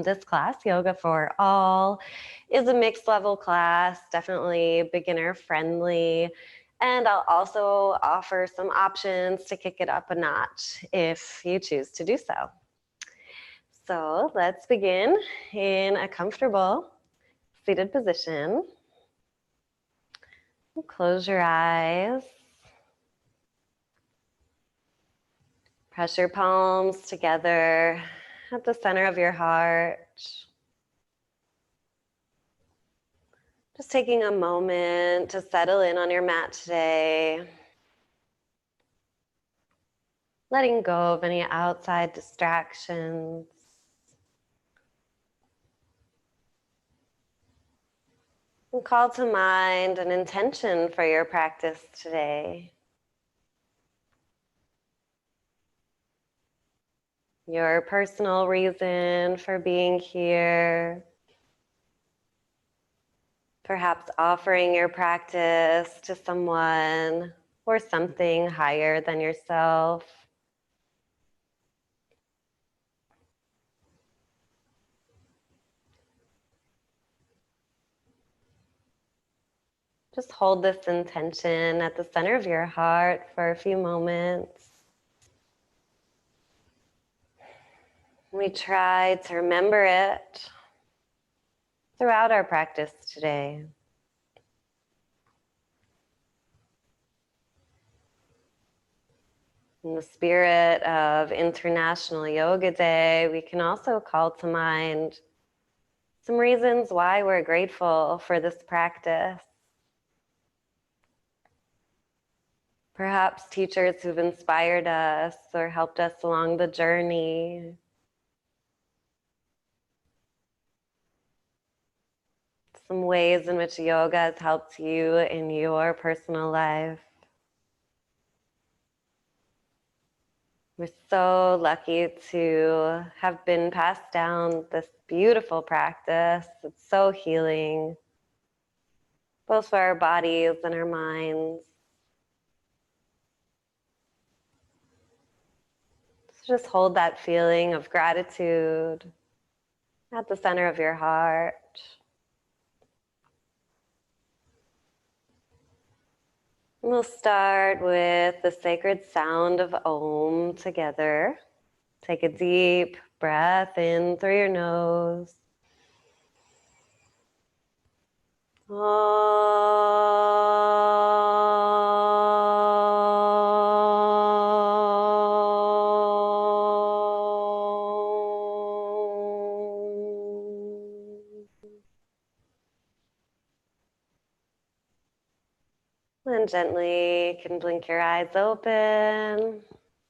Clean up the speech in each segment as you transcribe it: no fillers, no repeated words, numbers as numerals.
This class, Yoga for All, is a mixed level class, definitely beginner friendly. And I'll also offer some options to kick it up a notch if you choose to do so. So let's begin in a comfortable seated position. Close your eyes. Press your palms together at the center of your heart. Just taking a moment to settle in on your mat today. Letting go of any outside distractions. And call to mind an intention for your practice today. Your personal reason for being here. Perhaps offering your practice to someone or something higher than yourself. Just hold this intention at the center of your heart for a few moments. We try to remember it throughout our practice today. In the spirit of International Yoga Day, we can also call to mind some reasons why we're grateful for this practice. Perhaps teachers who've inspired us or helped us along the journey. Some ways in which yoga has helped you in your personal life. We're so lucky to have been passed down this beautiful practice. It's so healing, both for our bodies and our minds. So just hold that feeling of gratitude at the center of your heart. We'll start with the sacred sound of Om together. Take a deep breath in through your nose. And gently you can blink your eyes open.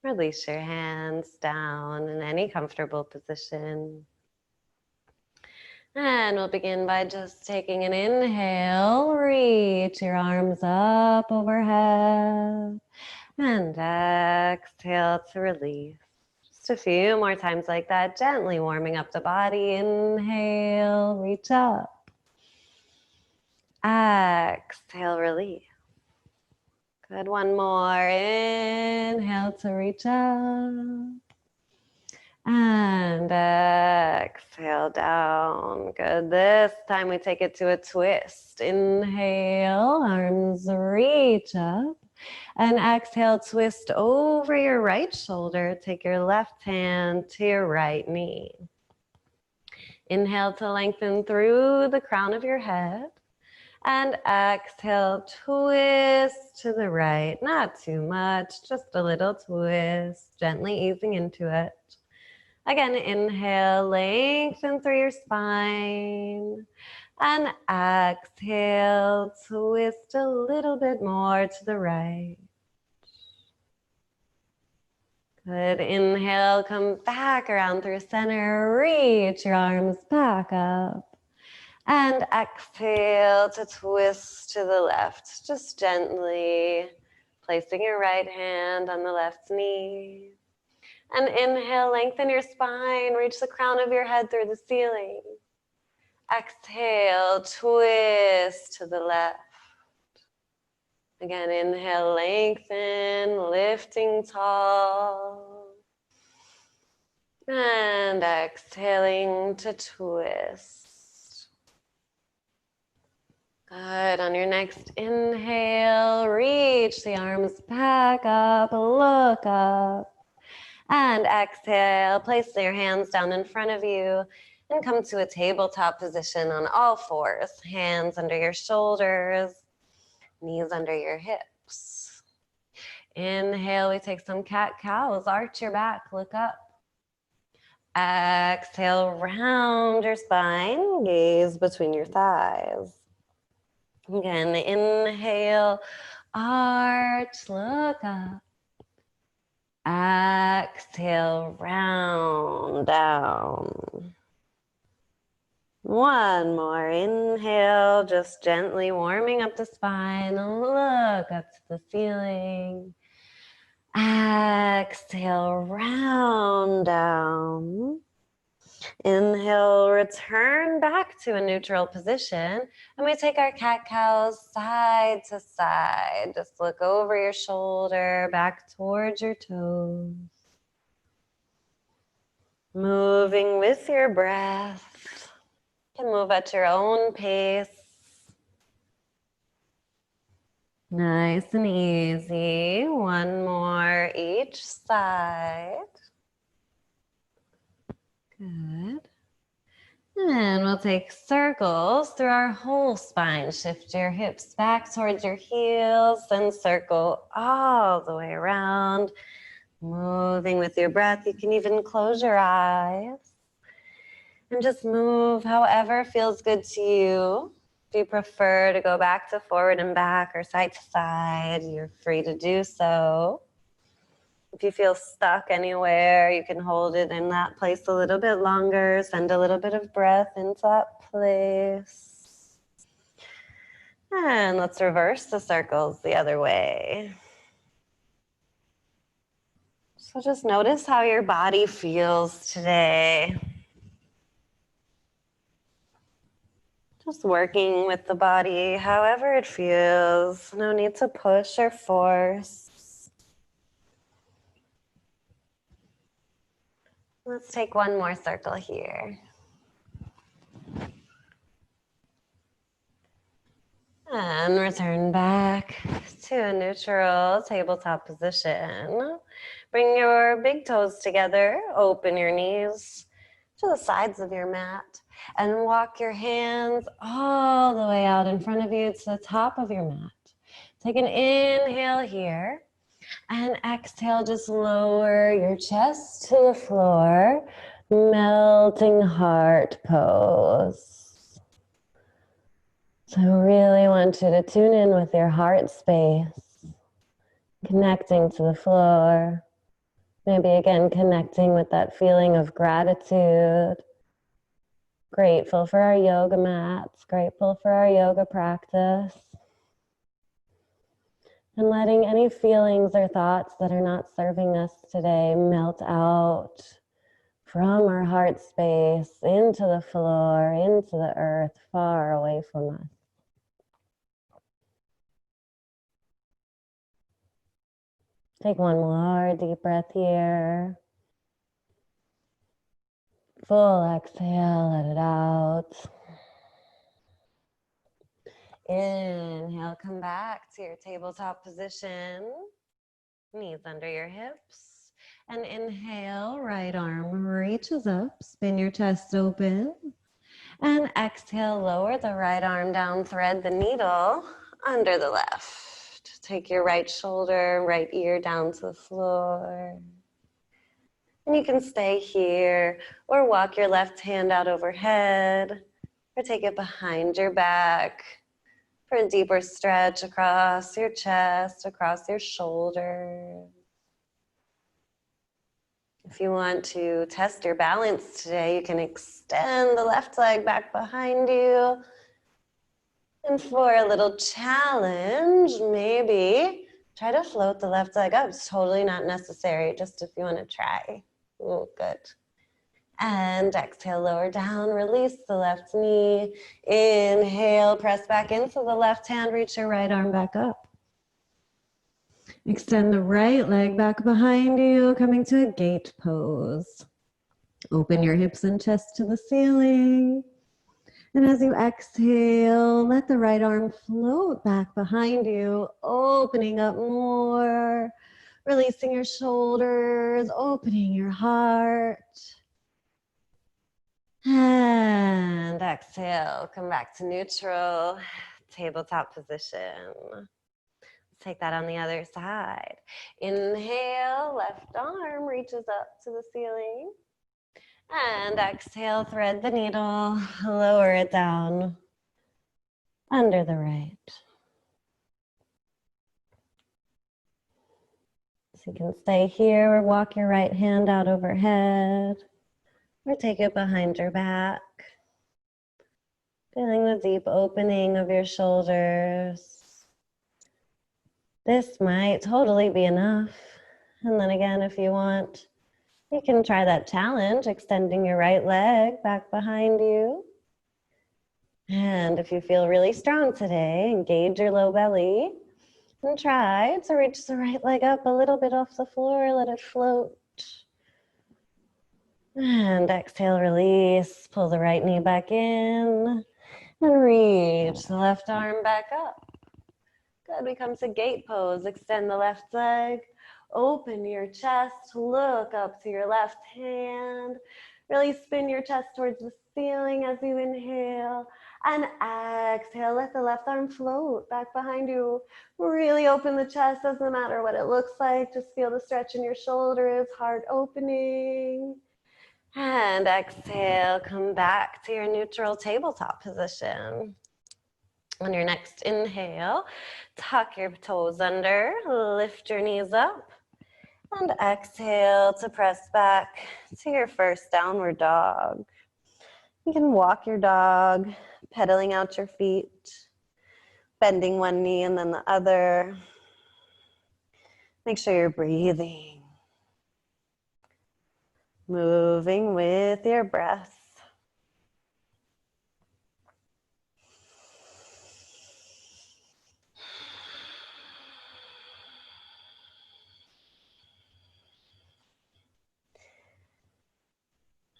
Release your hands down in any comfortable position. And we'll begin by just taking an inhale. Reach your arms up overhead. And exhale to release. Just a few more times like that, gently warming up the body. Inhale, reach up. Exhale, release. Good, one more. Inhale to reach up. And exhale down. Good. This time we take it to a twist. Inhale, arms reach up. And exhale, twist over your right shoulder. Take your left hand to your right knee. Inhale to lengthen through the crown of your head. And exhale, twist to the right. Not too much, just a little twist. Gently easing into it. Again, inhale, lengthen through your spine. And exhale, twist a little bit more to the right. Good. Inhale, come back around through center. Reach your arms back up. And exhale to twist to the left. Just gently placing your right hand on the left knee. And inhale, lengthen your spine. Reach the crown of your head through the ceiling. Exhale, twist to the left. Again, inhale, lengthen, lifting tall. And exhaling to twist. Good. On your next inhale, reach the arms back up, look up. And exhale, place your hands down in front of you and come to a tabletop position on all fours. Hands under your shoulders, knees under your hips. Inhale, we take some cat-cows. Arch your back, look up. Exhale, round your spine, gaze between your thighs. Again, inhale, arch, look up. Exhale, round down. One more inhale, just gently warming up the spine. Look up to the ceiling. Exhale, round down. Inhale, return back to a neutral position. And we take our cat-cows side to side. Just look over your shoulder, back towards your toes. Moving with your breath. You can move at your own pace. Nice and easy. One more each side. Good. And we'll take circles through our whole spine. Shift your hips back towards your heels and circle all the way around. Moving with your breath. You can even close your eyes. And just move however feels good to you. If you prefer to go back to forward and back or side to side, you're free to do so. If you feel stuck anywhere, you can hold it in that place a little bit longer. Send a little bit of breath into that place. And let's reverse the circles the other way. So just notice how your body feels today. Just working with the body however it feels. No need to push or force. Let's take one more circle here. And return back to a neutral tabletop position. Bring your big toes together. Open your knees to the sides of your mat. And walk your hands all the way out in front of you to the top of your mat. Take an inhale here. And exhale, just lower your chest to the floor. Melting heart pose. So I really want you to tune in with your heart space. Connecting to the floor. Maybe again connecting with that feeling of gratitude. Grateful for our yoga mats. Grateful for our yoga practice. And letting any feelings or thoughts that are not serving us today melt out from our heart space into the floor, into the earth, far away from us. Take one more deep breath here. Full exhale, let it out. Inhale, come back to your tabletop position. Knees under your hips. And inhale, right arm reaches up. Spin your chest open. And exhale, lower the right arm down. Thread the needle under the left. Take your right shoulder, right ear down to the floor. And you can stay here or walk your left hand out overhead or take it behind your back for a deeper stretch across your chest, across your shoulders. If you want to test your balance today, you can extend the left leg back behind you. And for a little challenge, maybe try to float the left leg up. It's totally not necessary, just if you want to try. Oh, good. And exhale, lower down, release the left knee. Inhale, press back into the left hand, reach your right arm back up. Extend the right leg back behind you, coming to a gate pose. Open your hips and chest to the ceiling. And as you exhale, let the right arm float back behind you, opening up more, releasing your shoulders, opening your heart. And exhale, come back to neutral, tabletop position. Take that on the other side. Inhale, left arm reaches up to the ceiling. And exhale, thread the needle, lower it down under the right. So you can stay here or walk your right hand out overhead or take it behind your back. Feeling the deep opening of your shoulders. This might totally be enough. And then again, if you want, you can try that challenge, extending your right leg back behind you. And if you feel really strong today, engage your low belly and try to reach the right leg up a little bit off the floor, let it float. And exhale, release, pull the right knee back in and reach the left arm back up. Good, we come to gate pose, extend the left leg, open your chest, look up to your left hand, really spin your chest towards the ceiling as you inhale, and exhale, let the left arm float back behind you. Really open the chest, doesn't matter what it looks like, just feel the stretch in your shoulders, heart opening. And exhale, come back to your neutral tabletop position. On your next inhale, tuck your toes under, lift your knees up, and exhale to press back to your first downward dog. You can walk your dog, pedaling out your feet, bending one knee and then the other. Make sure you're breathing, moving with your breath.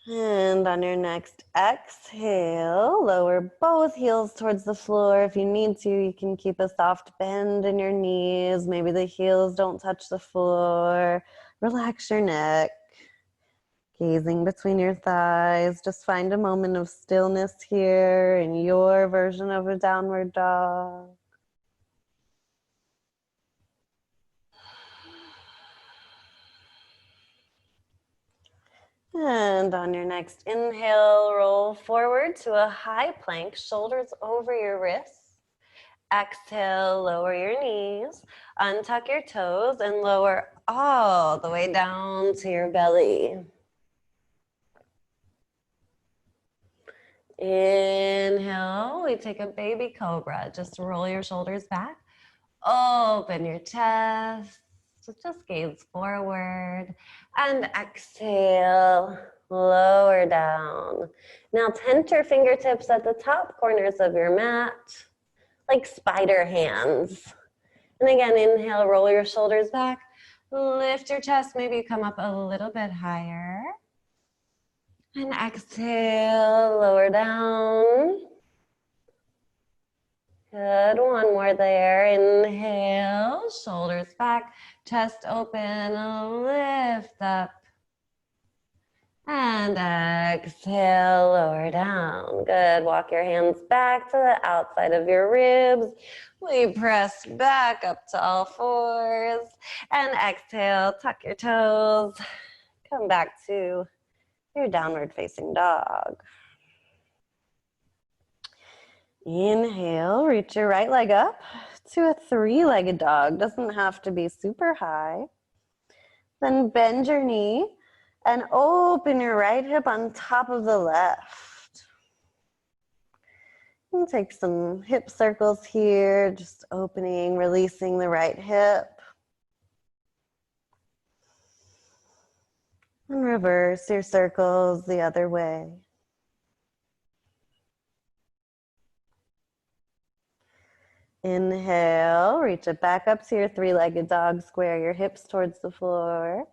And on your next exhale, lower both heels towards the floor. If you need to, you can keep a soft bend in your knees. Maybe the heels don't touch the floor. Relax your neck. Gazing between your thighs. Just find a moment of stillness here in your version of a downward dog. And on your next inhale, roll forward to a high plank, shoulders over your wrists. Exhale, lower your knees, untuck your toes, and lower all the way down to your belly. Inhale, we take a baby cobra. Just roll your shoulders back, open your chest. So just gaze forward and exhale, lower down. Now tent your fingertips at the top corners of your mat like spider hands. And again, inhale, roll your shoulders back, lift your chest, maybe come up a little bit higher. And exhale, lower down. Good, one more there. Inhale, shoulders back, chest open, lift up. And exhale, lower down. Good, walk your hands back to the outside of your ribs. We press back up to all fours. And exhale, tuck your toes. Come back to your downward facing dog. Inhale, reach your right leg up to a three-legged dog. Doesn't have to be super high. Then bend your knee and open your right hip on top of the left. And take some hip circles here, just opening, releasing the right hip. And reverse your circles the other way. Inhale, reach it back up to your three-legged dog. Square your hips towards the floor.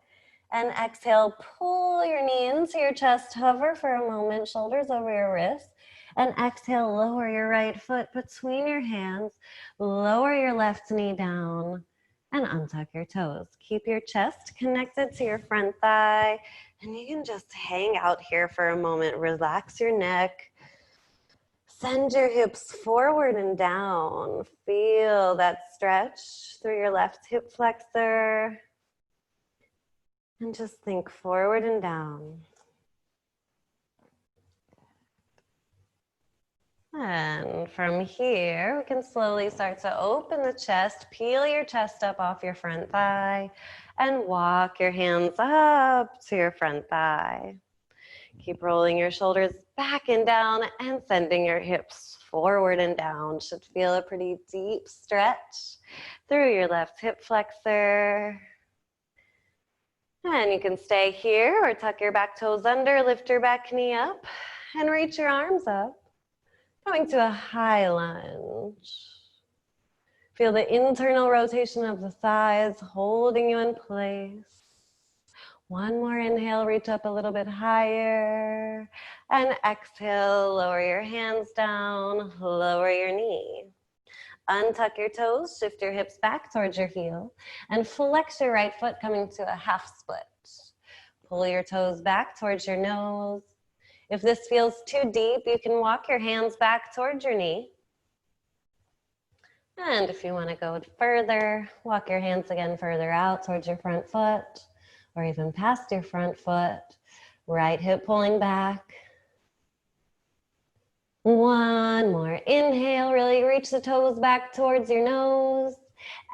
And exhale, pull your knee into your chest, hover for a moment, shoulders over your wrists. And exhale, lower your right foot between your hands, lower your left knee down, and untuck your toes. Keep your chest connected to your front thigh, and you can just hang out here for a moment. Relax your neck. Send your hips forward and down. Feel that stretch through your left hip flexor. And just think forward and down. And from here, we can slowly start to open the chest, peel your chest up off your front thigh, and walk your hands up to your front thigh. Keep rolling your shoulders back and down and sending your hips forward and down. Should feel a pretty deep stretch through your left hip flexor. And you can stay here or tuck your back toes under, lift your back knee up, and reach your arms up. Going to a high lunge. Feel the internal rotation of the thighs holding you in place. One more inhale, reach up a little bit higher. And exhale, lower your hands down, lower your knee. Untuck your toes, shift your hips back towards your heel, and flex your right foot coming to a half split. Pull your toes back towards your nose. If this feels too deep, you can walk your hands back towards your knee. And if you want to go further, walk your hands again further out towards your front foot, or even past your front foot. Right hip pulling back. One more inhale, really reach the toes back towards your nose.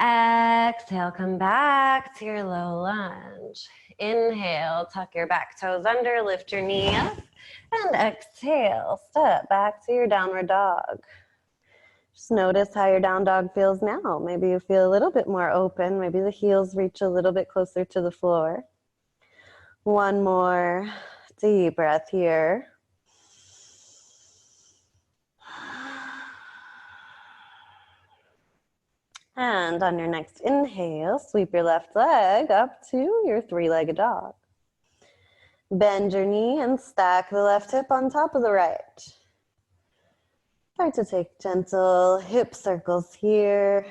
Exhale, come back to your low lunge. Inhale, tuck your back toes under, lift your knee up. And exhale, step back to your downward dog. Just notice how your down dog feels now. Maybe you feel a little bit more open. Maybe the heels reach a little bit closer to the floor. One more deep breath here. And on your next inhale, sweep your left leg up to your three-legged dog. Bend your knee and stack the left hip on top of the right. Try to take gentle hip circles here.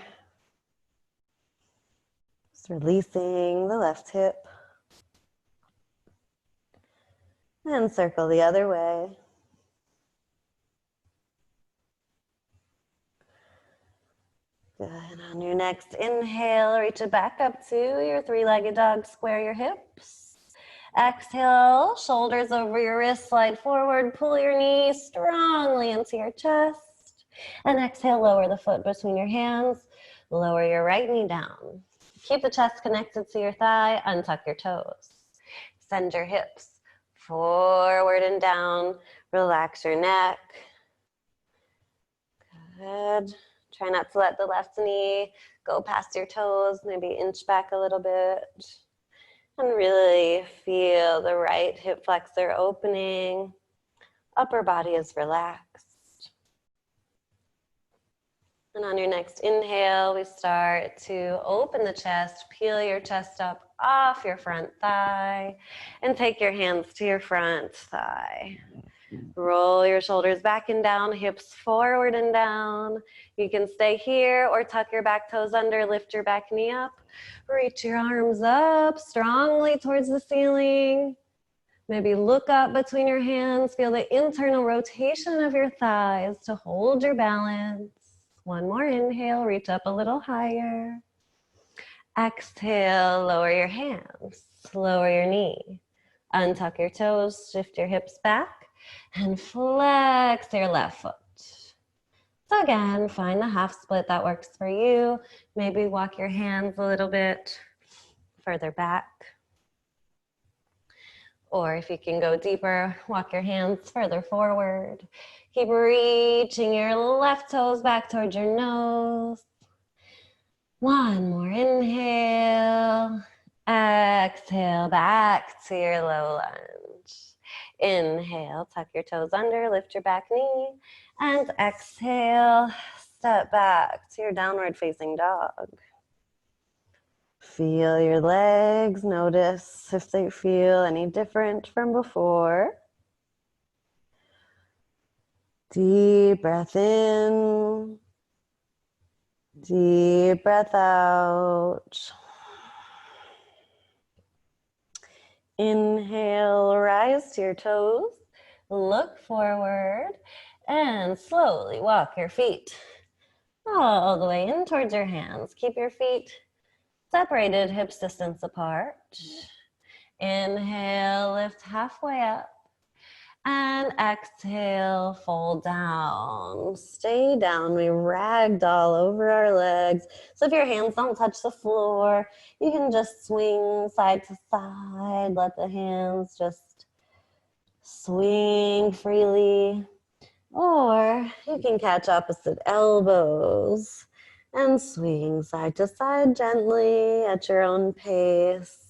Just releasing the left hip. And circle the other way. Good. On your next inhale, reach it back up to your three-legged dog. Square your hips. Exhale, shoulders over your wrists, slide forward, pull your knees strongly into your chest. And exhale, lower the foot between your hands, lower your right knee down. Keep the chest connected to your thigh, untuck your toes. Send your hips forward and down, relax your neck. Good. Try not to let the left knee go past your toes, maybe inch back a little bit. And really feel the right hip flexor opening. Upper body is relaxed. And on your next inhale, we start to open the chest, peel your chest up off your front thigh, and take your hands to your front thigh. Roll your shoulders back and down, hips forward and down. You can stay here or tuck your back toes under, lift your back knee up. Reach your arms up strongly towards the ceiling. Maybe look up between your hands. Feel the internal rotation of your thighs to hold your balance. One more inhale, reach up a little higher. Exhale, lower your hands, lower your knee. Untuck your toes, shift your hips back, and flex your left foot. So again, find the half split that works for you. Maybe walk your hands a little bit further back. Or if you can go deeper, walk your hands further forward. Keep reaching your left toes back towards your nose. One more inhale. Exhale, back to your low lunge. Inhale, tuck your toes under, lift your back knee. And exhale, step back to your downward facing dog. Feel your legs. Notice if they feel any different from before. Deep breath in. Deep breath out. Inhale, rise to your toes. Look forward and slowly walk your feet all the way in towards your hands. Keep your feet separated, hips distance apart. Inhale, lift halfway up. And exhale, fold down. Stay down. We ragdoll over our legs. So if your hands don't touch the floor, you can just swing side to side. Let the hands just swing freely. Or you can catch opposite elbows and swing side to side gently at your own pace.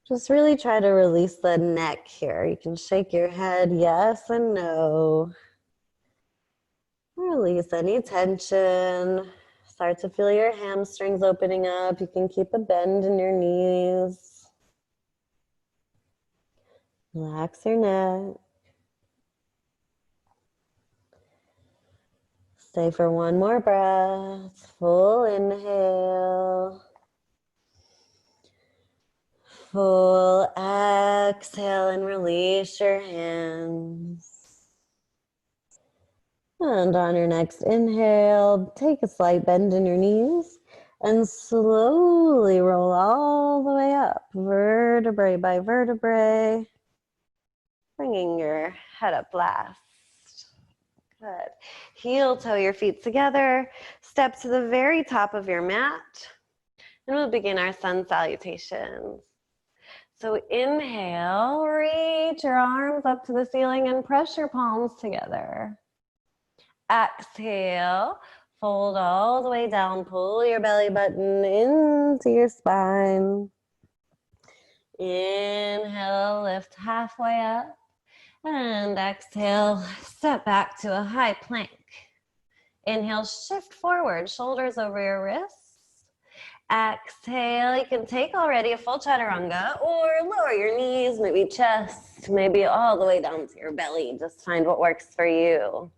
Just really try to release the neck here. You can shake your head yes and no. Release any tension. Start to feel your hamstrings opening up. You can keep a bend in your knees. Relax your neck. Stay for one more breath. Full inhale. Full exhale and release your hands. And on your next inhale, take a slight bend in your knees and slowly roll all the way up, vertebrae by vertebrae, bringing your head up last. Good. Heel toe your feet together, step to the very top of your mat, and we'll begin our sun salutations. So inhale, reach your arms up to the ceiling and press your palms together. Exhale, fold all the way down, pull your belly button into your spine. Inhale, lift halfway up, and exhale, step back to a high plank. Inhale, shift forward, shoulders over your wrists. Exhale, you can take already a full chaturanga or lower your knees, maybe chest, maybe all the way down to your belly. Just find what works for you.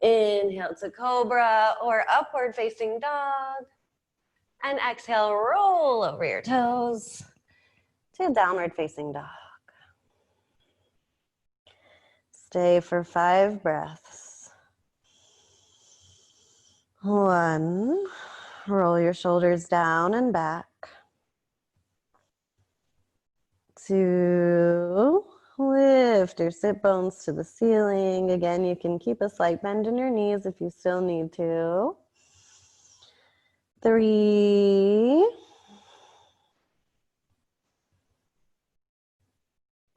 Inhale to cobra or upward facing dog. And exhale, roll over your toes to downward facing dog. Stay for 5 breaths. 1, roll your shoulders down and back. 2, lift your sit bones to the ceiling. Again, you can keep a slight bend in your knees if you still need to. 3,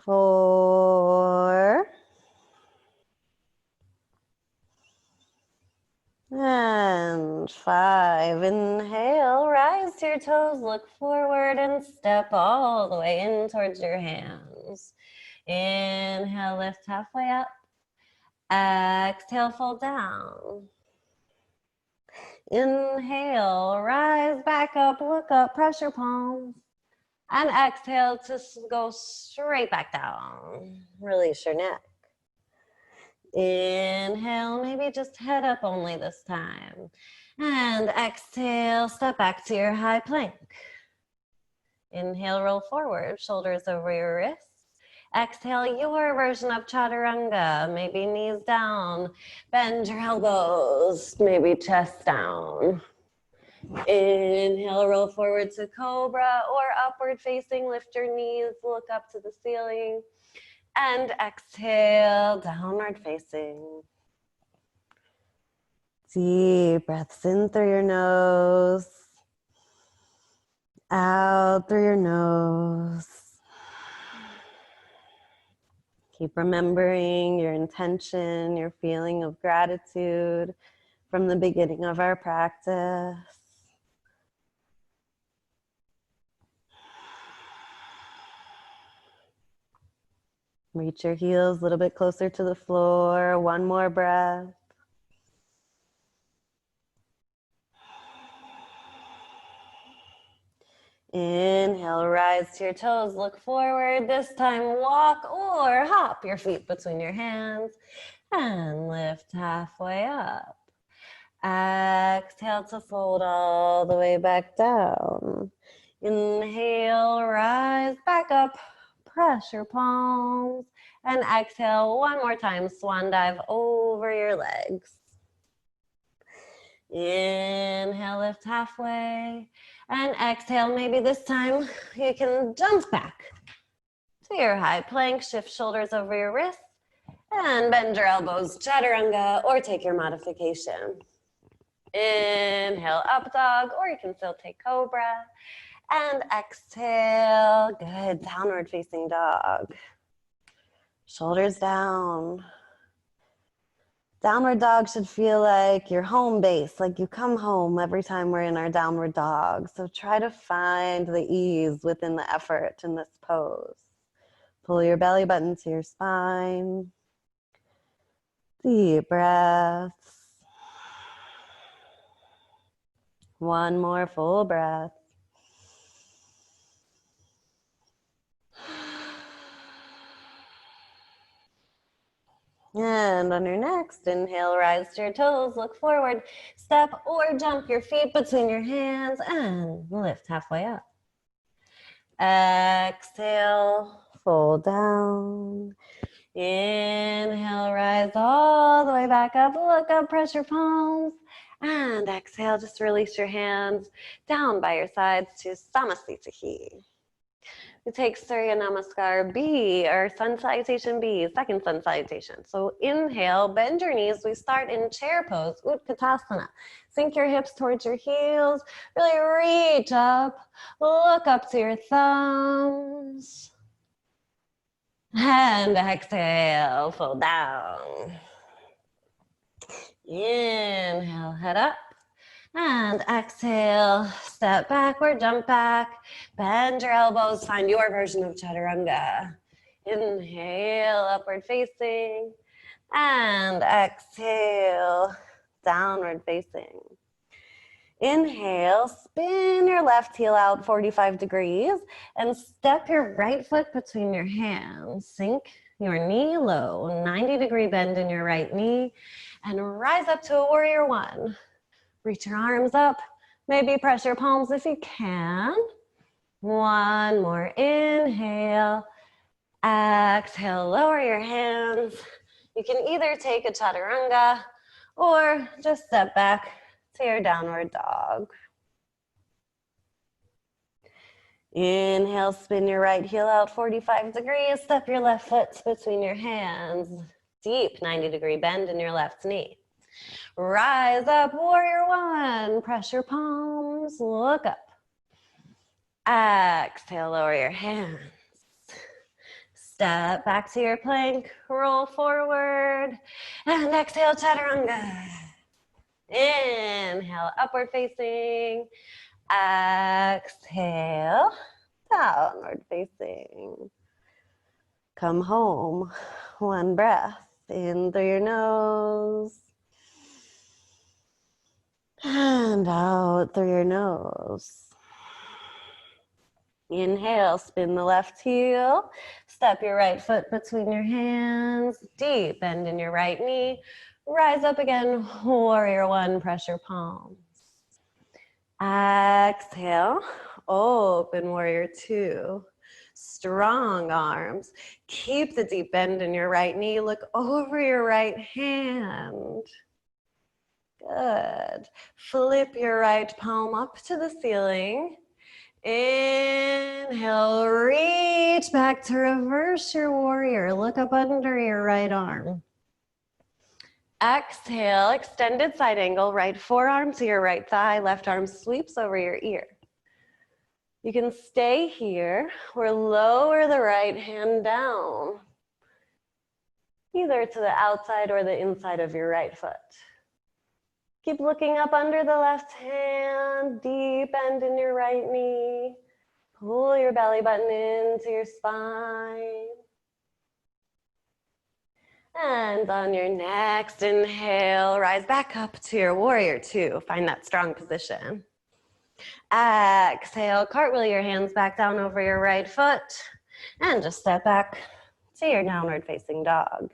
4, and 5. Inhale, rise to your toes, look forward and step all the way in towards your hands. Inhale, lift halfway up. Exhale, fold down. Inhale, rise back up, look up, press your palms. And exhale to go straight back down. Release your neck. Inhale, maybe just head up only this time. And exhale, step back to your high plank. Inhale, roll forward, shoulders over your wrists. Exhale, your version of chaturanga, maybe knees down, bend your elbows, maybe chest down. Inhale, roll forward to cobra or upward facing, lift your knees, look up to the ceiling. And exhale, downward facing. Deep breaths in through your nose, out through your nose. Keep remembering your intention, your feeling of gratitude from the beginning of our practice. Reach your heels a little bit closer to the floor. One more breath. . Inhale, rise to your toes, look forward. This time, walk or hop your feet between your hands and lift halfway up. Exhale to fold all the way back down. Inhale, rise back up, press your palms, and exhale one more time, swan dive over your legs. Inhale, lift halfway, and exhale, maybe this time you can jump back to your high plank, shift shoulders over your wrists, and bend your elbows, chaturanga, or take your modification. Inhale, up dog, or you can still take cobra. And exhale, good, downward facing dog. Shoulders down. Downward dog should feel like your home base, like you come home every time we're in our downward dog. So try to find the ease within the effort in this pose. Pull your belly button to your spine. Deep breaths. One more full breath. And on your next inhale, rise to your toes, look forward, step or jump your feet between your hands and lift halfway up. Exhale, fold down. Inhale, rise all the way back up, look up, press your palms. And exhale, just release your hands down by your sides to Samasthiti. We take Surya Namaskar B, or Sun Salutation B, second Sun Salutation. So inhale, bend your knees. We start in chair pose, Utkatasana. Sink your hips towards your heels. Really reach up, look up to your thumbs. And exhale, fold down. Inhale, head up. And exhale, step backward, jump back, bend your elbows, find your version of chaturanga. Inhale, upward facing, and exhale, downward facing. Inhale, spin your left heel out 45 degrees and step your right foot between your hands. Sink your knee low, 90-degree bend in your right knee, and rise up to a warrior one. Reach your arms up, maybe press your palms if you can. One more inhale. Exhale, lower your hands. You can either take a chaturanga or just step back to your downward dog. Inhale, spin your right heel out 45 degrees. Step your left foot between your hands. Deep 90-degree bend in your left knee. Rise up, warrior one. Press your palms, look up. Exhale, lower your hands. Step back to your plank, roll forward, and exhale, chaturanga. Inhale, upward facing. Exhale, downward facing. Come home, one breath in through your nose. And out through your nose. Inhale, spin the left heel. Step your right foot between your hands. Deep bend in your right knee. Rise up again, warrior one, press your palms. Exhale, open warrior two. Strong arms. Keep the deep bend in your right knee. Look over your right hand. Good. Flip your right palm up to the ceiling. Inhale, reach back to reverse your warrior. Look up under your right arm. Exhale, extended side angle, right forearm to your right thigh, left arm sweeps over your ear. You can stay here or lower the right hand down, either to the outside or the inside of your right foot. Keep looking up under the left hand, deep bend in your right knee. Pull your belly button into your spine. And on your next inhale, rise back up to your warrior two. Find that strong position. Exhale, cartwheel your hands back down over your right foot and just step back to your downward facing dog.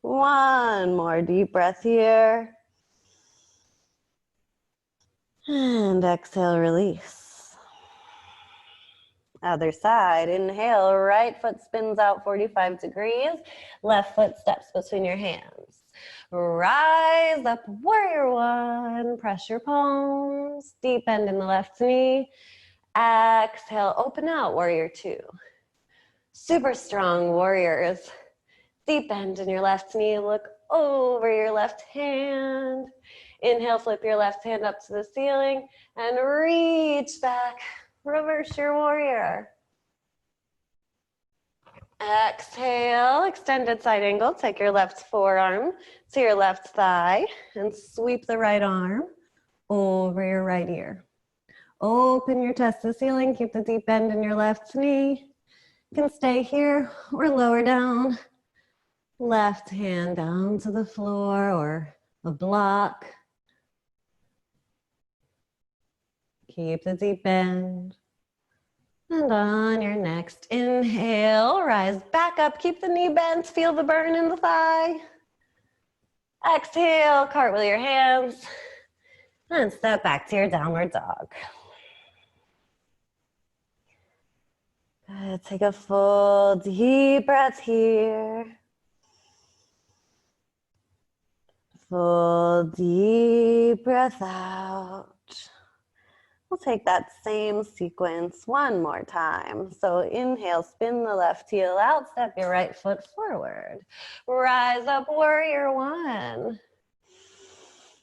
One more deep breath here. And exhale, release. Other side, inhale, right foot spins out 45 degrees, left foot steps between your hands. Rise up, warrior one, press your palms, deep bend in the left knee. Exhale, open out, warrior two. Super strong warriors. Deep bend in your left knee, look over your left hand. Inhale, flip your left hand up to the ceiling and reach back. Reverse your warrior. Exhale, extended side angle. Take your left forearm to your left thigh and sweep the right arm over your right ear. Open your chest to the ceiling. Keep the deep bend in your left knee. You can stay here or lower down. Left hand down to the floor or a block. Keep the deep bend. And on your next inhale, rise back up. Keep the knee bent. Feel the burn in the thigh. Exhale, cartwheel your hands. And step back to your downward dog. Good. Take a full deep breath here. Full deep breath out. We'll take that same sequence one more time. So inhale, spin the left heel out, step your right foot forward. Rise up, warrior one.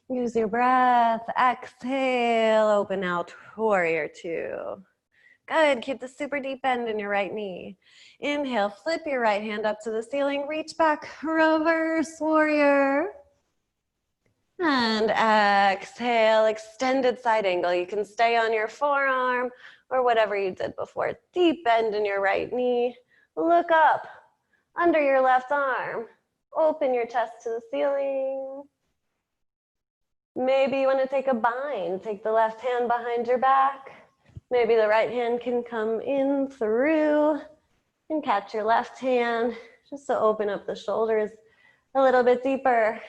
Use your breath. Exhale, open out, warrior two. Good, keep the super deep bend in your right knee. Inhale, flip your right hand up to the ceiling, reach back, reverse warrior. And exhale, extended side angle. You can stay on your forearm or whatever you did before. Deep bend in your right knee. Look up under your left arm. Open your chest to the ceiling. Maybe you want to take a bind. Take the left hand behind your back. Maybe the right hand can come in through and catch your left hand just to open up the shoulders a little bit deeper.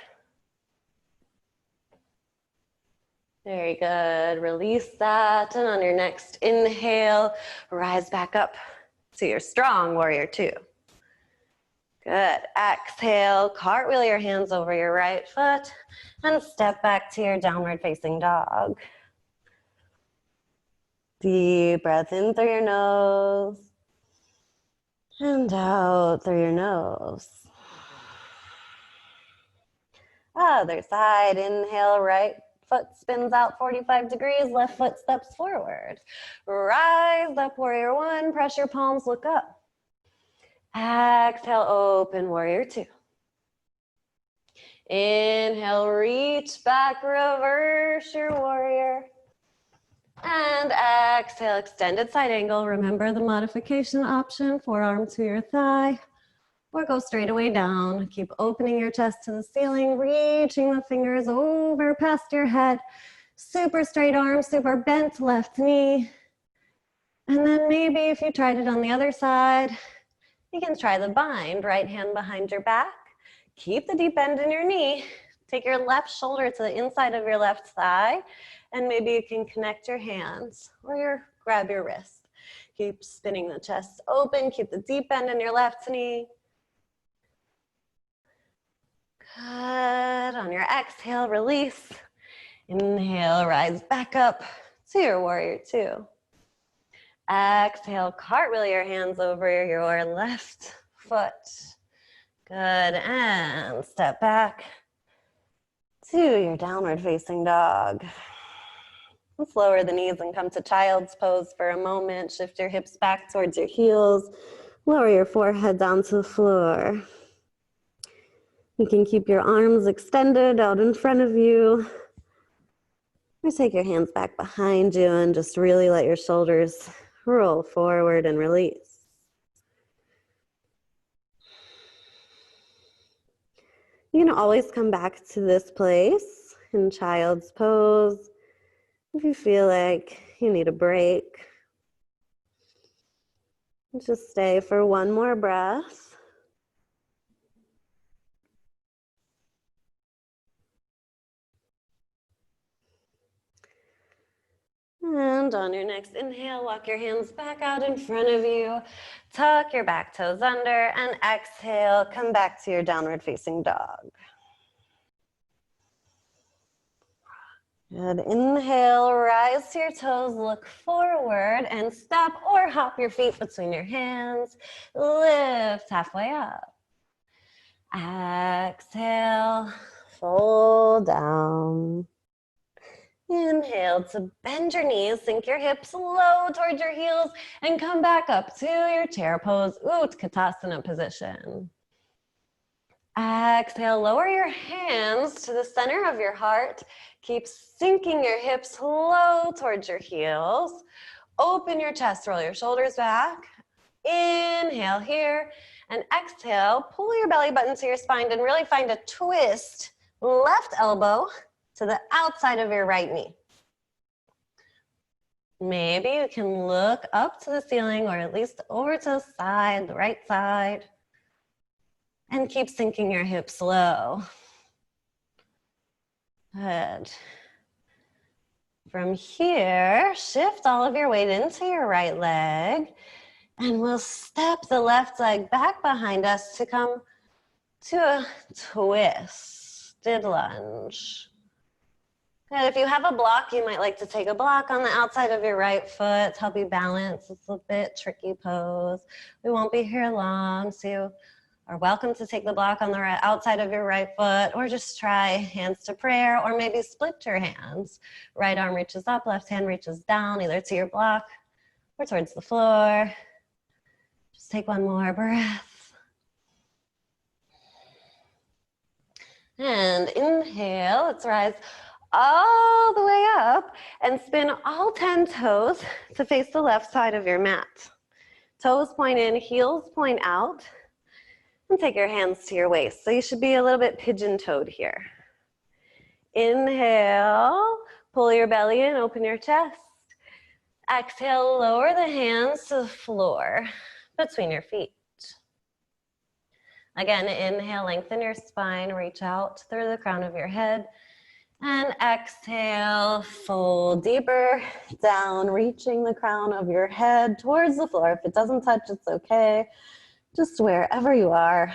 Very good. Release that. And on your next inhale, rise back up to your strong warrior two. Good. Exhale, cartwheel your hands over your right foot and step back to your downward facing dog. Deep breath in through your nose and out through your nose. Other side, inhale, right foot spins out 45 degrees, left foot steps forward. Rise up, warrior one, press your palms, look up. Exhale, open, warrior two. Inhale, reach back, reverse your warrior. And exhale, extended side angle. Remember the modification option, forearm to your thigh. Or go straight away down. Keep opening your chest to the ceiling, reaching the fingers over past your head. Super straight arm, super bent left knee. And then maybe if you tried it on the other side, you can try the bind, right hand behind your back. Keep the deep bend in your knee. Take your left shoulder to the inside of your left thigh, and maybe you can connect your hands or grab your wrist. Keep spinning the chest open. Keep the deep bend in your left knee. Good. On your exhale, release. Inhale, rise back up to your warrior two. Exhale, cartwheel your hands over your left foot. Good. And step back to your downward facing dog. Let's lower the knees and come to child's pose for a moment. Shift your hips back towards your heels. Lower your forehead down to the floor. You can keep your arms extended out in front of you. Or take your hands back behind you and just really let your shoulders roll forward and release. You can always come back to this place in child's pose If you feel like you need a break, just stay for one more breath. And on your next inhale, walk your hands back out in front of you. Tuck your back toes under, and exhale, come back to your downward facing dog. Good. Inhale, rise to your toes, look forward, and step or hop your feet between your hands. Lift halfway up. Exhale, fold down. Inhale to bend your knees, sink your hips low towards your heels, and come back up to your chair pose, Utkatasana position. Exhale, lower your hands to the center of your heart. Keep sinking your hips low towards your heels. Open your chest, roll your shoulders back. Inhale here, and exhale, pull your belly button to your spine and really find a twist. Left elbow to the outside of your right knee. Maybe you can look up to the ceiling or at least over to the side, the right side, and keep sinking your hips low. Good. From here, shift all of your weight into your right leg, and we'll step the left leg back behind us to come to a twisted lunge. And if you have a block, you might like to take a block on the outside of your right foot to help you balance. It's a bit tricky pose. We won't be here long, so you are welcome to take the block on the outside of your right foot, or just try hands to prayer, or maybe split your hands. Right arm reaches up, left hand reaches down, either to your block or towards the floor. Just take one more breath. And inhale, let's rise all the way up and spin all 10 toes to face the left side of your mat. Toes point in, heels point out, and take your hands to your waist. So you should be a little bit pigeon-toed here. Inhale, pull your belly in, open your chest. Exhale, lower the hands to the floor between your feet. Again, inhale, lengthen your spine, reach out through the crown of your head. And exhale, fold deeper down, reaching the crown of your head towards the floor. If it doesn't touch, it's okay. Just wherever you are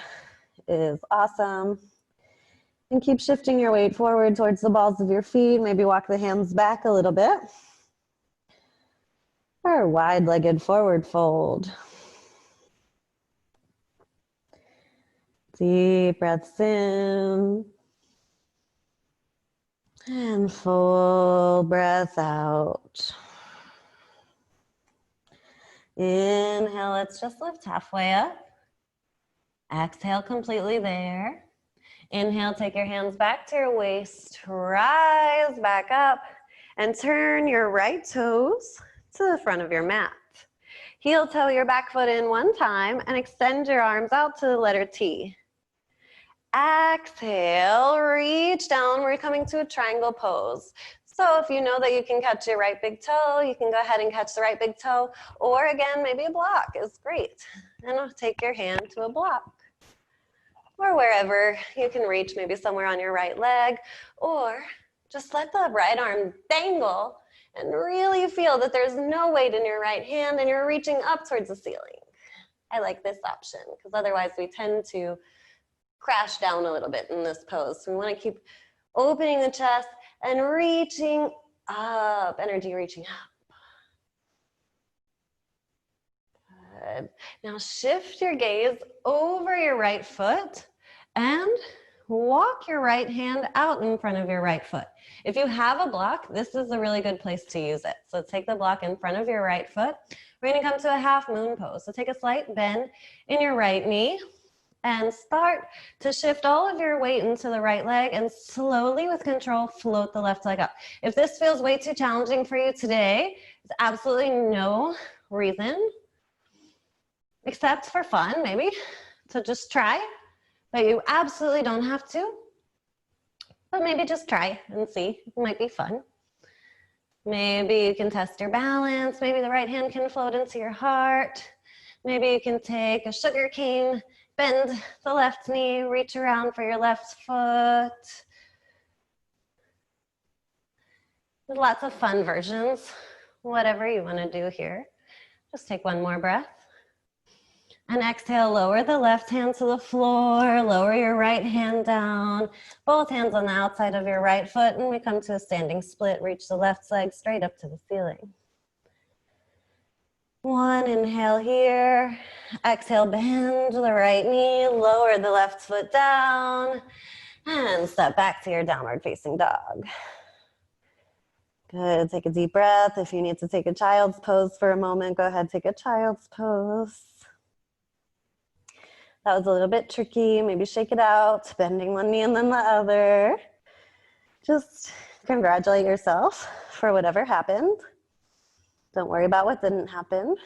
is awesome. And keep shifting your weight forward towards the balls of your feet. Maybe walk the hands back a little bit. Or wide-legged forward fold. Deep breaths in. And full breath out. Inhale, let's just lift halfway up. Exhale, completely there. Inhale, take your hands back to your waist, rise back up, and turn your right toes to the front of your mat. Heel toe your back foot in one time and extend your arms out to the letter T. Exhale, reach down. We're coming to a triangle pose. So if you know that you can catch your right big toe, you can go ahead and catch the right big toe. Or again, maybe a block is great. And take your hand to a block. Or wherever you can reach, maybe somewhere on your right leg. Or just let the right arm dangle and really feel that there's no weight in your right hand and you're reaching up towards the ceiling. I like this option because otherwise we tend to crash down a little bit in this pose. So we want to keep opening the chest and reaching up, energy reaching up. Good. Now shift your gaze over your right foot and walk your right hand out in front of your right foot. If you have a block, this is a really good place to use it. So take the block in front of your right foot. We're going to come to a half moon pose. So take a slight bend in your right knee. And start to shift all of your weight into the right leg and slowly with control float the left leg up. If this feels way too challenging for you today, there's absolutely no reason except for fun maybe to just try, but you absolutely don't have to. But maybe just try and see, it might be fun. Maybe you can test your balance. Maybe the right hand can float into your heart. Maybe you can take a sugar cane, bend the left knee, reach around for your left foot. There's lots of fun versions, whatever you want to do here. Just take one more breath. And exhale, lower the left hand to the floor, lower your right hand down, both hands on the outside of your right foot, and we come to a standing split. Reach the left leg straight up to the ceiling. One, inhale here. Exhale, bend the right knee, lower the left foot down, and step back to your downward facing dog. Good, take a deep breath. If you need to take a child's pose for a moment, go ahead, take a child's pose. That was a little bit tricky. Maybe shake it out, bending one knee and then the other. Just congratulate yourself for whatever happened. Don't worry about what didn't happen.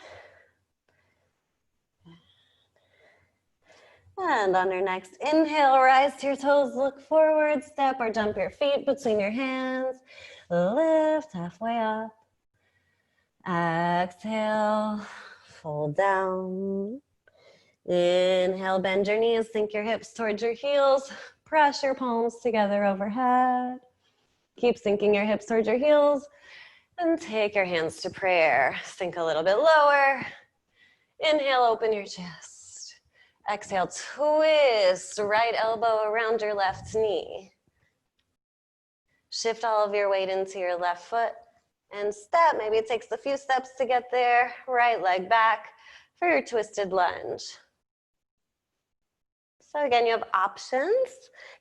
And on your next inhale, rise to your toes, look forward, step or jump your feet between your hands. Lift halfway up. Exhale, fold down. Inhale, bend your knees, sink your hips towards your heels, press your palms together overhead. Keep sinking your hips towards your heels and take your hands to prayer. Sink a little bit lower. Inhale, open your chest. Exhale, twist right elbow around your left knee. Shift all of your weight into your left foot and step. Maybe it takes a few steps to get there. Right leg back for your twisted lunge. So again, you have options.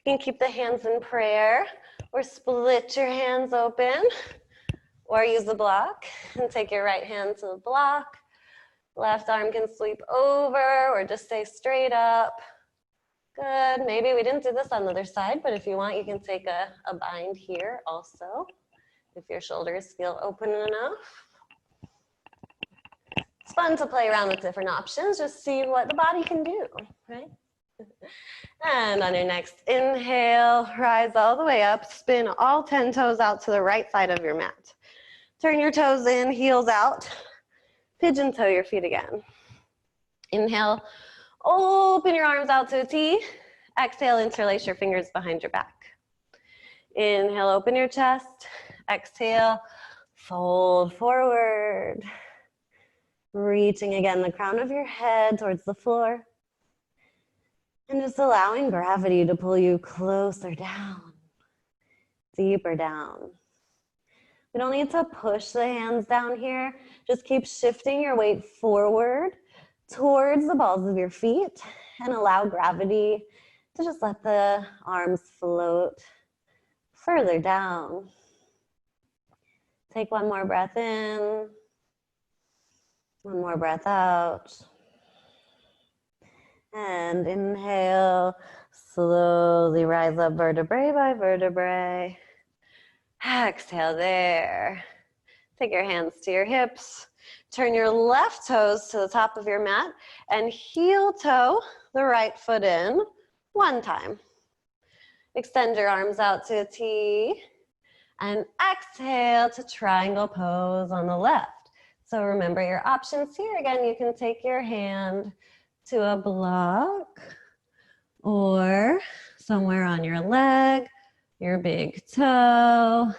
You can keep the hands in prayer or split your hands open or use the block and take your right hand to the block. Left arm can sweep over or just stay straight up. Good. Maybe we didn't do this on the other side, but if you want, you can take a bind here also if your shoulders feel open enough. It's fun to play around with different options, just see what the body can do, right? And on your next inhale, rise all the way up, spin all 10 toes out to the right side of your mat. Turn your toes in, heels out, pigeon toe your feet again. Inhale, open your arms out to a T. Exhale, interlace your fingers behind your back. Inhale, open your chest. Exhale, fold forward. Reaching again the crown of your head towards the floor. And just allowing gravity to pull you closer down, deeper down. We don't need to push the hands down here. Just keep shifting your weight forward towards the balls of your feet and allow gravity to just let the arms float further down. Take one more breath in, one more breath out. And inhale, slowly rise up vertebrae by vertebrae. Exhale there. Take your hands to your hips. Turn your left toes to the top of your mat and heel toe the right foot in one time. Extend your arms out to a T and exhale to triangle pose on the left. So remember your options here. Again, you can take your hand to a block or somewhere on your leg, your big toe,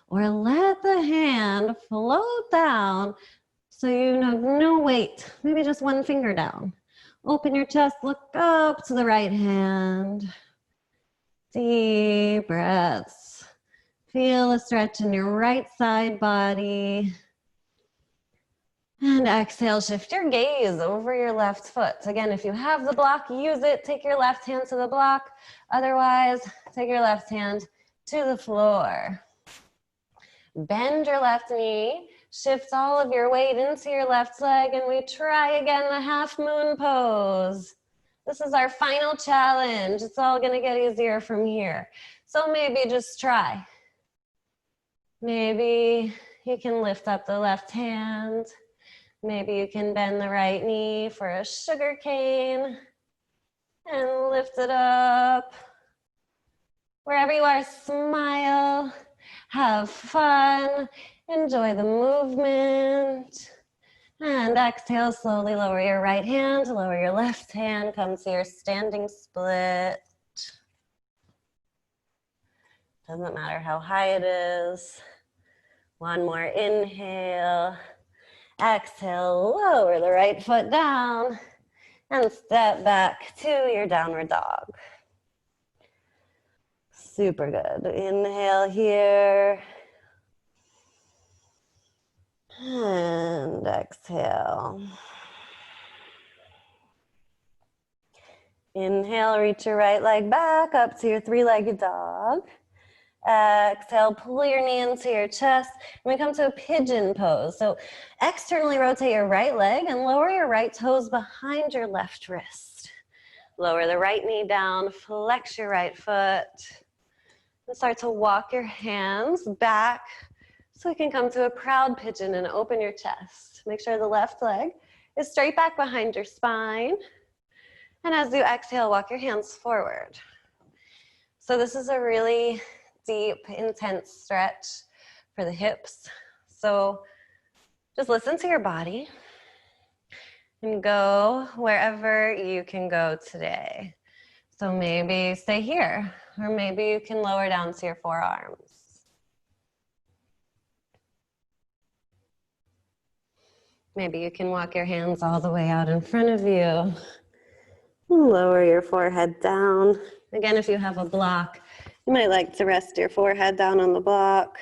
or let the hand float down so you have no weight, maybe just one finger down. Open your chest, look up to the right hand. Deep breaths. Feel a stretch in your right side body. And exhale, shift your gaze over your left foot. Again, if you have the block, use it. Take your left hand to the block. Otherwise, take your left hand to the floor. Bend your left knee. Shift all of your weight into your left leg. And we try again the half moon pose. This is our final challenge. It's all going to get easier from here. So maybe just try. Maybe you can lift up the left hand. Maybe you can bend the right knee for a sugar cane and lift it up. Wherever you are, smile, have fun. Enjoy the movement. And exhale, slowly lower your right hand, lower your left hand, come to your standing split. Doesn't matter how high it is. One more inhale. Exhale, lower the right foot down and step back to your downward dog. Super good. Inhale here. And exhale. Inhale, reach your right leg back up to your three-legged dog. Exhale, pull your knee into your chest. And we come to a pigeon pose. So externally rotate your right leg and lower your right toes behind your left wrist. Lower the right knee down, flex your right foot. And start to walk your hands back so we can come to a proud pigeon and open your chest. Make sure the left leg is straight back behind your spine. And as you exhale, walk your hands forward. So this is a really deep, intense stretch for the hips. So just listen to your body and go wherever you can go today. So maybe stay here, or maybe you can lower down to your forearms. Maybe you can walk your hands all the way out in front of you. Lower your forehead down. Again, if you have a block, you might like to rest your forehead down on the block.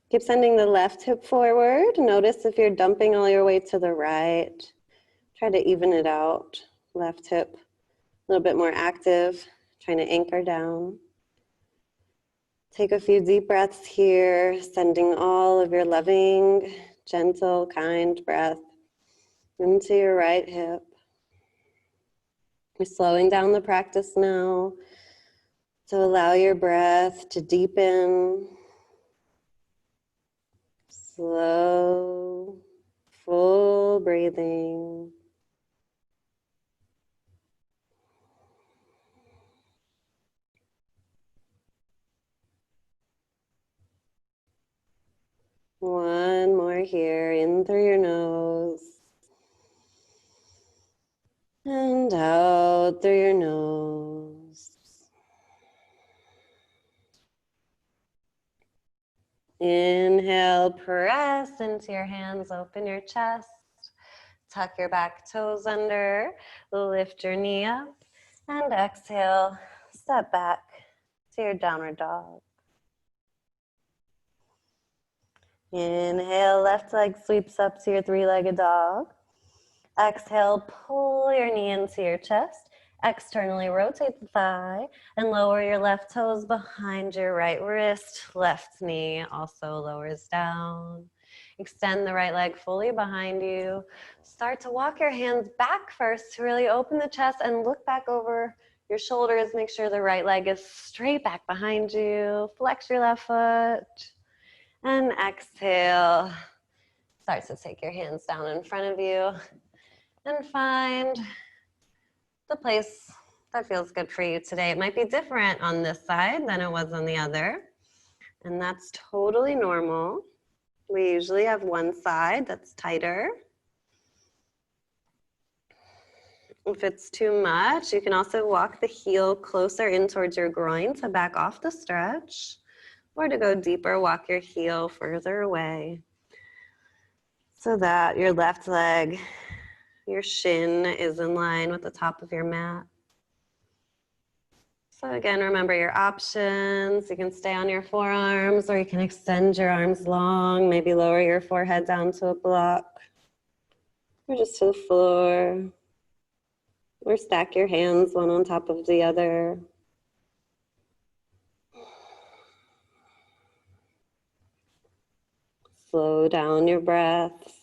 Keep sending the left hip forward. Notice if you're dumping all your weight to the right. Try to even it out. Left hip a little bit more active, trying to anchor down. Take a few deep breaths here, sending all of your loving, gentle, kind breath into your right hip. You're slowing down the practice now to allow your breath to deepen. Slow, full breathing. One more here, in through your nose. And out through your nose. Inhale, press into your hands, open your chest. Tuck your back toes under, lift your knee up. And exhale, step back to your downward dog. Inhale, left leg sweeps up to your three-legged dog. Exhale, pull your knee into your chest. Externally rotate the thigh and lower your left toes behind your right wrist. Left knee also lowers down. Extend the right leg fully behind you. Start to walk your hands back first to really open the chest and look back over your shoulders. Make sure the right leg is straight back behind you. Flex your left foot. And exhale. Start to take your hands down in front of you and find the place that feels good for you today. It might be different on this side than it was on the other, and that's totally normal. We usually have one side that's tighter. If it's too much, you can also walk the heel closer in towards your groin to back off the stretch, or to go deeper, walk your heel further away so that your left leg, your shin is in line with the top of your mat. So again, remember your options. You can stay on your forearms, or you can extend your arms long, maybe lower your forehead down to a block, or just to the floor, or stack your hands one on top of the other. Slow down your breaths.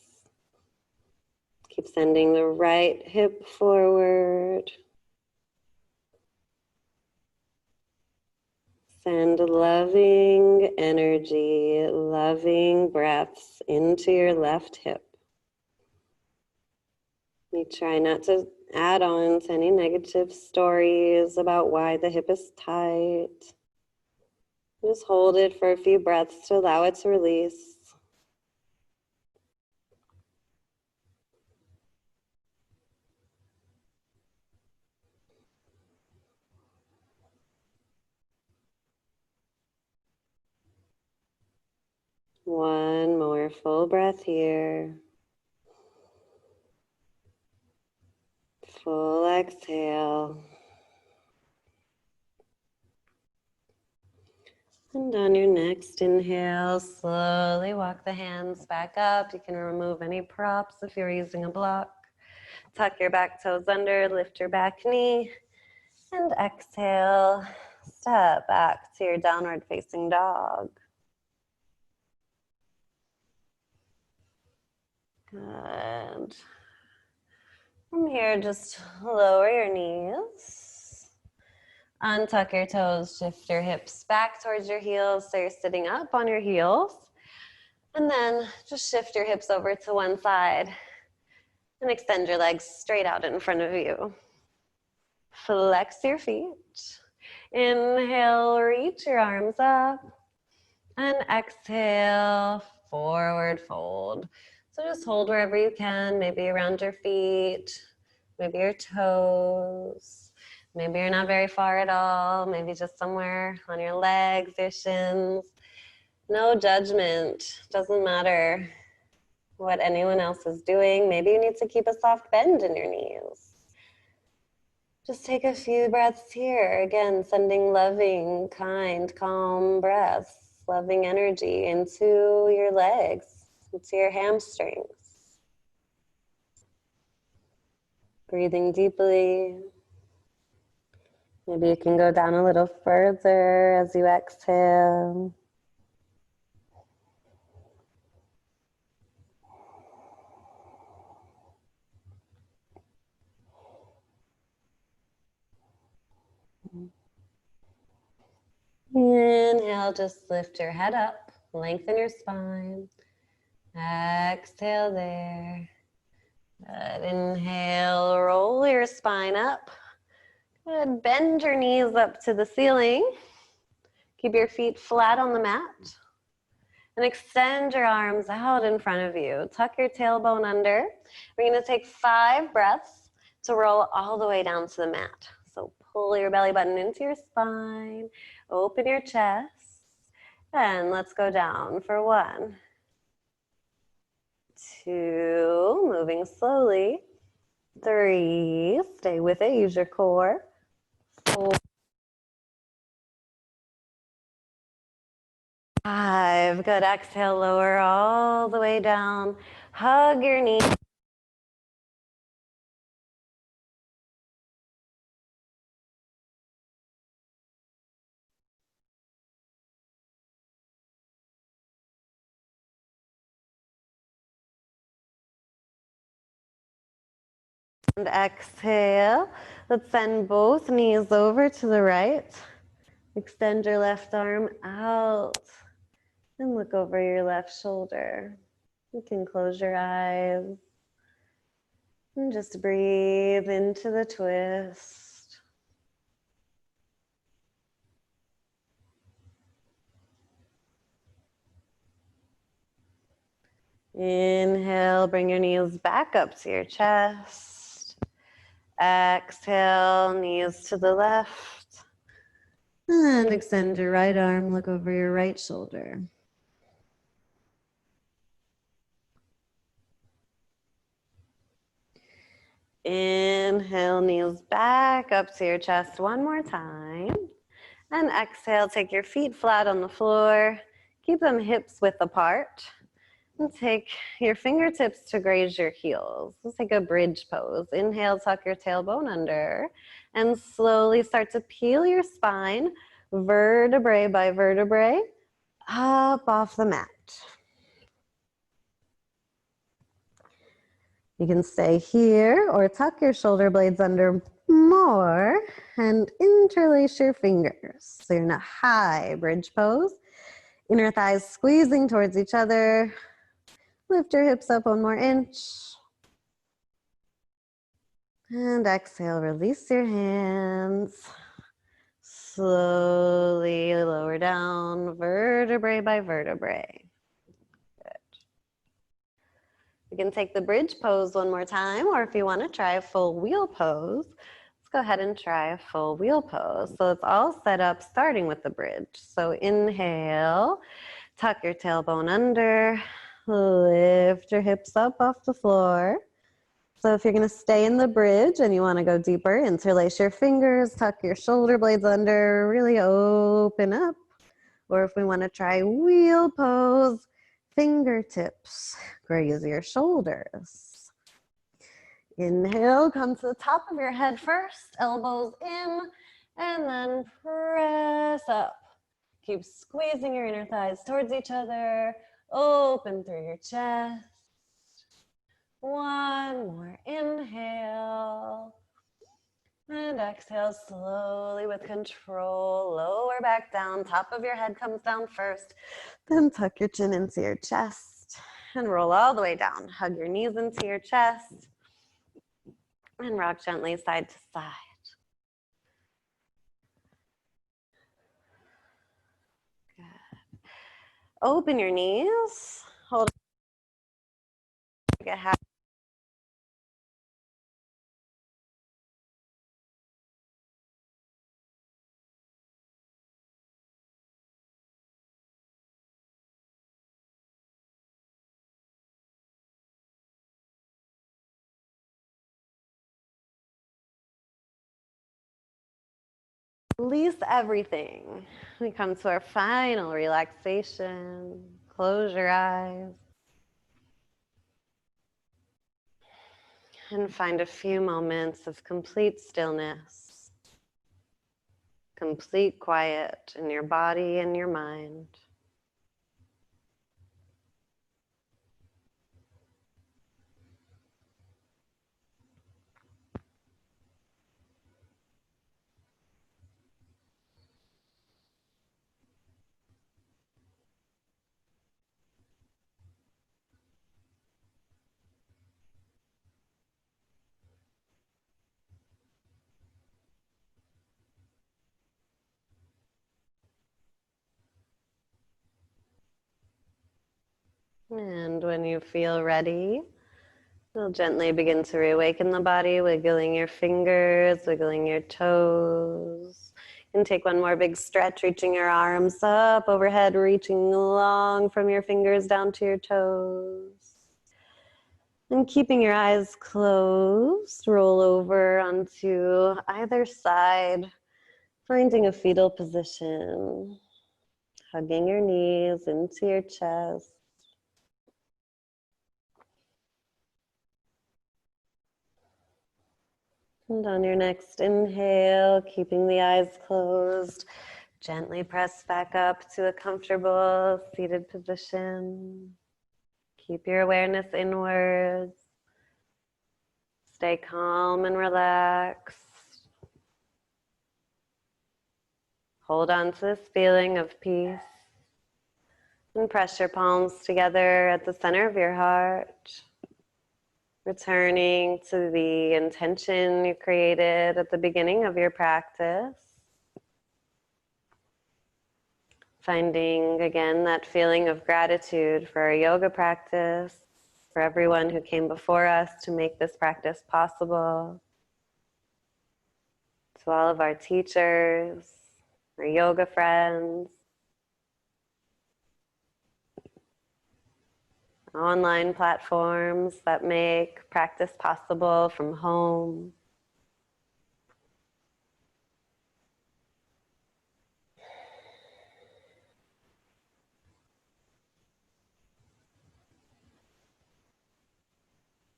Keep sending the right hip forward. Send loving energy, loving breaths into your left hip. You try not to add-ons, any negative stories about why the hip is tight. Just hold it for a few breaths to allow it to release. One more full breath here. Full exhale. And on your next inhale, slowly walk the hands back up. You can remove any props if you're using a block. Tuck your back toes under, lift your back knee, and exhale. Step back to your downward facing dog. Good. From here, just lower your knees. Untuck your toes, shift your hips back towards your heels so you're sitting up on your heels. And then just shift your hips over to one side and extend your legs straight out in front of you. Flex your feet. Inhale, reach your arms up. And exhale, forward fold. So just hold wherever you can, maybe around your feet, maybe your toes. Maybe you're not very far at all, maybe just somewhere on your legs, your shins. No judgment, doesn't matter what anyone else is doing. Maybe you need to keep a soft bend in your knees. Just take a few breaths here. Again, sending loving, kind, calm breaths, loving energy into your legs, into your hamstrings. Breathing deeply. Maybe you can go down a little further as you exhale. Inhale, just lift your head up, lengthen your spine. Exhale there. Good. Inhale, roll your spine up. Good. Bend your knees up to the ceiling. Keep your feet flat on the mat. And extend your arms out in front of you. Tuck your tailbone under. We're going to take 5 breaths to roll all the way down to the mat. So pull your belly button into your spine. Open your chest. And let's go down for 1, 2, moving slowly. 3, stay with it, use your core. 4, 5, good, exhale, lower all the way down. Hug your knees. And exhale. Let's send both knees over to the right. Extend your left arm out and look over your left shoulder. You can close your eyes and just breathe into the twist. Inhale, bring your knees back up to your chest. Exhale, knees to the left. And extend your right arm, look over your right shoulder. Inhale, knees back up to your chest one more time. And exhale, take your feet flat on the floor. Keep them hips width apart. And take your fingertips to graze your heels. Let's take a bridge pose. Inhale, tuck your tailbone under. And slowly start to peel your spine, vertebrae by vertebrae, up off the mat. You can stay here or tuck your shoulder blades under more and interlace your fingers. So you're in a high bridge pose. Inner thighs squeezing towards each other. Lift your hips up 1 more inch. And exhale, release your hands. Slowly lower down, vertebrae by vertebrae. Good. You can take the bridge pose one more time, or if you want to try a full wheel pose, let's go ahead and try a full wheel pose. So it's all set up starting with the bridge. So inhale, tuck your tailbone under, lift your hips up off the floor. So if you're going to stay in the bridge and you want to go deeper, interlace your fingers, tuck your shoulder blades under, really open up. Or if we want to try wheel pose, fingertips graze your shoulders. Inhale, come to the top of your head first, elbows in, and then press up. Keep squeezing your inner thighs towards each other, open through your chest. One more inhale. And exhale slowly with control. Lower back down. Top of your head comes down first. Then tuck your chin into your chest and roll all the way down. Hug your knees into your chest and rock gently side to side. Good. Open your knees. Hold a half. Release everything. We come to our final relaxation. Close your eyes. And find a few moments of complete stillness, complete quiet in your body and your mind. And when you feel ready, you'll gently begin to reawaken the body, wiggling your fingers, wiggling your toes. You can take one more big stretch, reaching your arms up overhead, reaching long from your fingers down to your toes. And keeping your eyes closed, roll over onto either side, finding a fetal position, hugging your knees into your chest. And on your next inhale, keeping the eyes closed, gently press back up to a comfortable seated position. Keep your awareness inwards. Stay calm and relaxed. Hold on to this feeling of peace. And press your palms together at the center of your heart. Returning to the intention you created at the beginning of your practice. Finding again that feeling of gratitude for our yoga practice, for everyone who came before us to make this practice possible. To all of our teachers, our yoga friends, online platforms that make practice possible from home.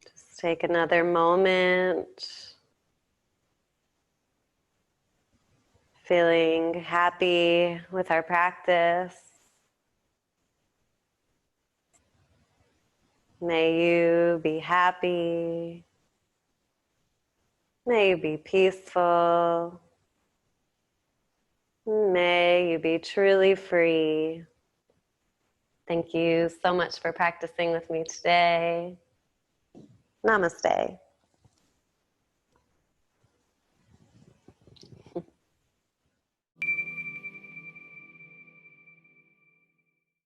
Just take another moment, feeling happy with our practice. May you be happy. May you be peaceful. May you be truly free. Thank you so much for practicing with me today. Namaste.